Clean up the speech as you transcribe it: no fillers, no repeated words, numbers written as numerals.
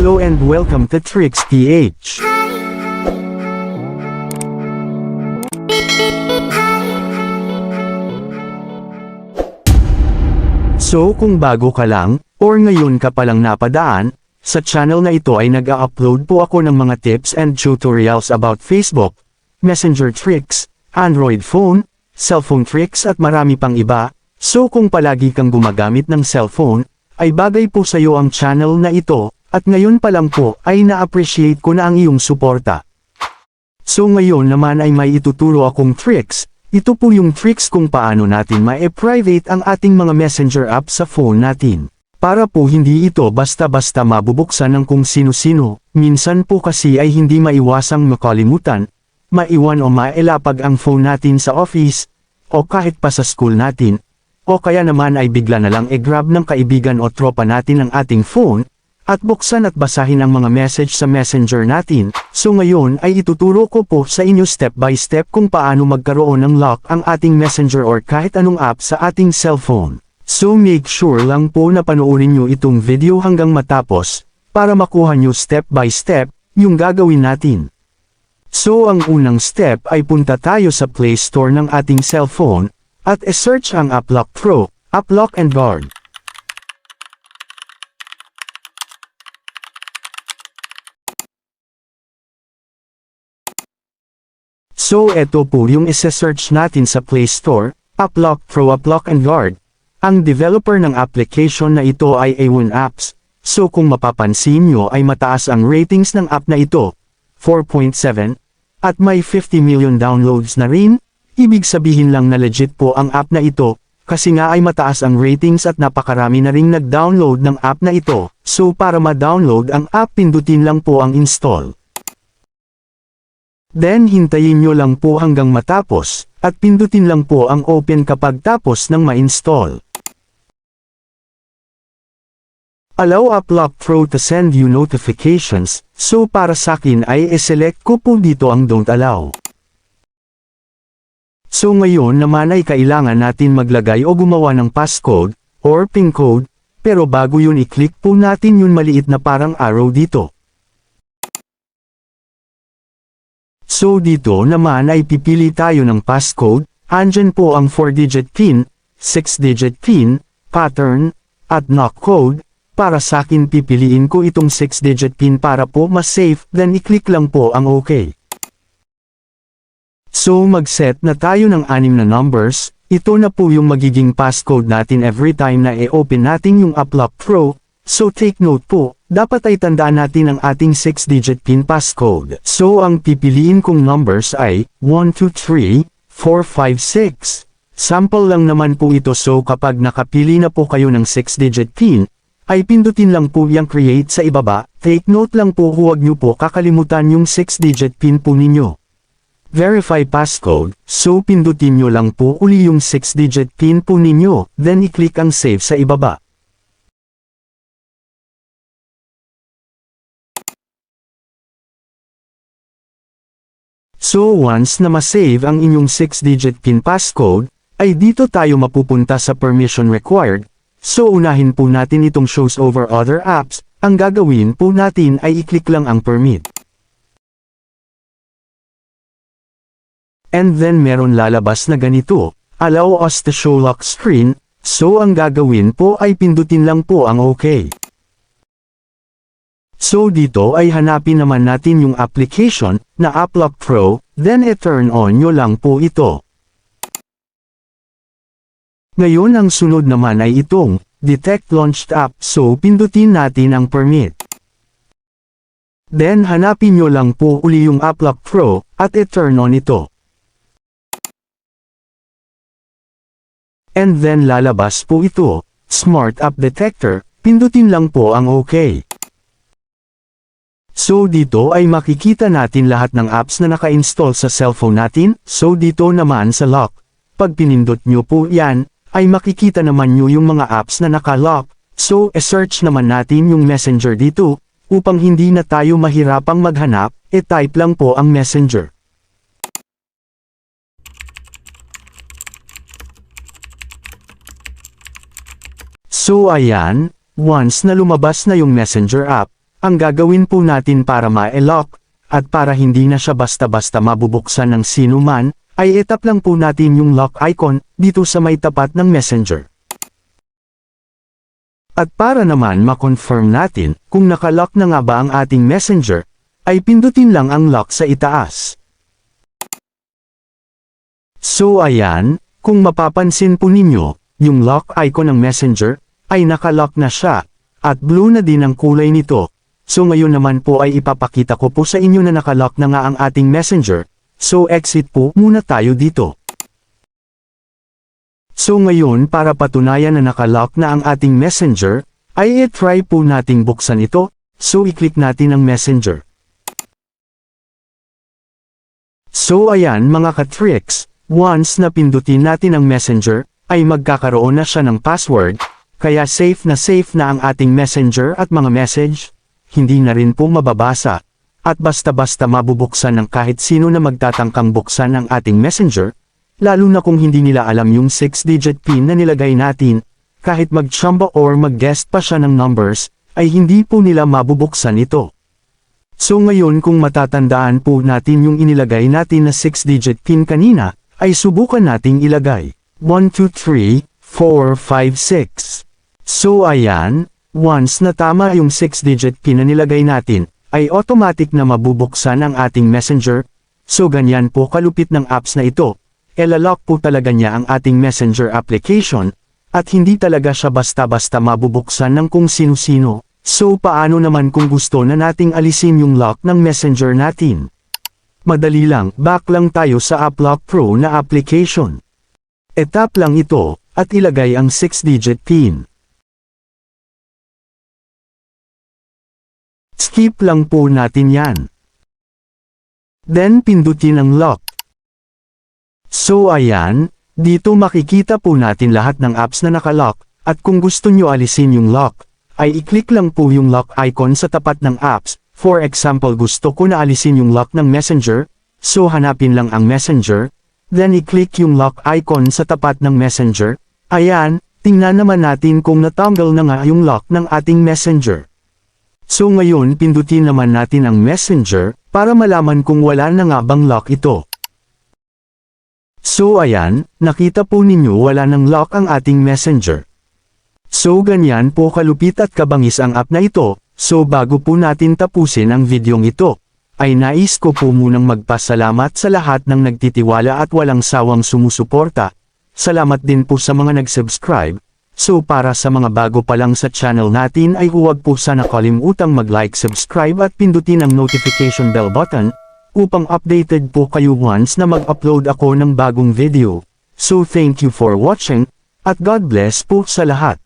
Hello and welcome to Tricks PH. So kung bago ka lang, or ngayon ka palang napadaan, sa channel na ito ay nag-a-upload po ako ng mga tips and tutorials about Facebook, Messenger tricks, Android phone, cellphone tricks at marami pang iba. So kung palagi kang gumagamit ng cellphone, ay bagay po sa iyo ang channel na ito, at ngayon pa lang po ay na-appreciate ko na ang iyong suporta. So ngayon naman ay may ituturo akong tricks. Ito po yung tricks kung paano natin ma-private ang ating mga messenger app sa phone natin. Para po hindi ito basta-basta mabubuksan ng kung sino-sino, minsan po kasi ay hindi maiwasang makalimutan, maiwan o mailapag ang phone natin sa office, o kahit pa sa school natin, o kaya naman ay bigla na lang grab ng kaibigan o tropa natin ang ating phone, at buksan at basahin ang mga message sa messenger natin. So ngayon ay ituturo ko po sa inyo step by step kung paano magkaroon ng lock ang ating messenger or kahit anong app sa ating cellphone. So make sure lang po na panoorin nyo itong video hanggang matapos, para makuha nyo step by step, yung gagawin natin. So ang unang step ay punta tayo sa Play Store ng ating cellphone, at search ang AppLock Pro, AppLock and Guard. So eto po yung isa-search natin sa Play Store, AppLock Pro AppLock and Guard. Ang developer ng application na ito ay A1 Apps, so kung mapapansin nyo ay mataas ang ratings ng app na ito, 4.7, at may 50 million downloads na rin. Ibig sabihin lang na legit po ang app na ito, kasi nga ay mataas ang ratings at napakarami na ring nag-download ng app na ito, so para ma-download ang app pindutin lang po ang install. Then hintayin nyo lang po hanggang matapos, at pindutin lang po ang open kapag tapos ng ma-install. Allow AppLock Pro to send you notifications, so para sa akin ay select ko po dito ang don't allow. So ngayon naman ay kailangan natin maglagay o gumawa ng passcode, or PIN code, pero bago yun i-click po natin yung maliit na parang arrow dito. So dito naman ay pipili tayo ng passcode, andyan po ang 4-digit PIN, 6-digit PIN, pattern, at knock code. Para sa akin pipiliin ko itong 6-digit PIN para po mas safe, then i-click lang po ang OK. So mag-set na tayo ng 6 na numbers, ito na po yung magiging passcode natin every time na i-open natin yung AppLock Pro. So take note po, dapat ay tandaan natin ang ating 6-digit PIN passcode. So ang pipiliin kong numbers ay 1, 2, 3, 4, 5, 6. Sample lang naman po ito, so kapag nakapili na po kayo ng 6-digit PIN, ay pindutin lang po yung create sa ibaba. Take note lang po, huwag nyo po kakalimutan yung 6-digit PIN po ninyo. Verify passcode, so pindutin nyo lang po uli yung 6-digit PIN po ninyo, then i-click ang save sa ibaba. So once na ma-save ang inyong 6-digit PIN passcode, ay dito tayo mapupunta sa permission required. So unahin po natin itong shows over other apps, ang gagawin po natin ay i-click lang ang permit. And then meron lalabas na ganito, allow us to show lock screen, so ang gagawin po ay pindutin lang po ang OK. So dito ay hanapin naman natin yung application na AppLock Pro, then i-turn on nyo lang po ito. Ngayon ang sunod naman ay itong Detect Launched App, so pindutin natin ang permit. Then hanapin nyo lang po uli yung AppLock Pro, at i-turn on ito. And then lalabas po ito, Smart App Detector, pindutin lang po ang OK. So dito ay makikita natin lahat ng apps na naka-install sa cellphone natin, so dito naman sa lock, pag pinindot nyo po yan, ay makikita naman nyo yung mga apps na naka-lock, so search naman natin yung messenger dito, upang hindi na tayo mahirapang maghanap, type lang po ang messenger. So ayan, once na lumabas na yung messenger app, Ang gagawin po natin para ma-lock, at para hindi na siya basta-basta mabubuksan ng sino man, ay itap lang po natin yung lock icon dito sa may tapat ng Messenger. At para naman ma-confirm natin kung nakalock na nga ba ang ating Messenger, ay pindutin lang ang lock sa itaas. So ayan, kung mapapansin po ninyo, yung lock icon ng Messenger, ay nakalock na siya, at blue na din ang kulay nito. So ngayon naman po ay ipapakita ko po sa inyo na nakalock na nga ang ating Messenger, so exit po muna tayo dito. So ngayon para patunayan na nakalock na ang ating Messenger, ay i-try po nating buksan ito, so i-click natin ang Messenger. So ayan mga ka-tricks, once na pindutin natin ang Messenger, ay magkakaroon na siya ng password, kaya safe na ang ating Messenger at mga message, hindi na rin po mababasa, at basta-basta mabubuksan ng kahit sino na magtatangkang buksan ang ating Messenger, lalo na kung hindi nila alam yung 6-digit PIN na nilagay natin, kahit mag-chamba or mag-guest pa siya ng numbers, ay hindi po nila mabubuksan ito. So ngayon kung matatandaan po natin yung inilagay natin na 6-digit PIN kanina, ay subukan nating ilagay. 1, 2, 3, 4, 5, 6. So ayan, once na tama yung 6-digit PIN na nilagay natin, ay automatic na mabubuksan ang ating Messenger. So ganyan po kalupit ng apps na ito, ilalock po talaga niya ang ating Messenger application, at hindi talaga siya basta-basta mabubuksan ng kung sino-sino. So paano naman kung gusto na nating alisin yung lock ng Messenger natin? Madali lang, back lang tayo sa AppLock Pro na application. Etap lang ito, at ilagay ang 6-digit PIN. Skip lang po natin yan. Then pindutin ang lock. So ayan, dito makikita po natin lahat ng apps na nakalock, at kung gusto nyo alisin yung lock, ay i-click lang po yung lock icon sa tapat ng apps. For example gusto ko na alisin yung lock ng Messenger, so hanapin lang ang Messenger, then i-click yung lock icon sa tapat ng Messenger. Ayan, tingnan naman natin kung natanggal na nga yung lock ng ating Messenger. So ngayon pindutin naman natin ang Messenger, para malaman kung wala na nga bang lock ito. So ayan, nakita po ninyo wala ng lock ang ating Messenger. So ganyan po kalupit at kabangis ang app na ito, so bago po natin tapusin ang videong ito, ay nais ko po munang magpasalamat sa lahat ng nagtitiwala at walang sawang sumusuporta. Salamat din po sa mga nag-subscribe. So para sa mga bago pa lang sa channel natin ay huwag po sana kalimutang mag-like, subscribe at pindutin ang notification bell button, upang updated po kayo once na mag-upload ako ng bagong video. So thank you for watching, at God bless po sa lahat.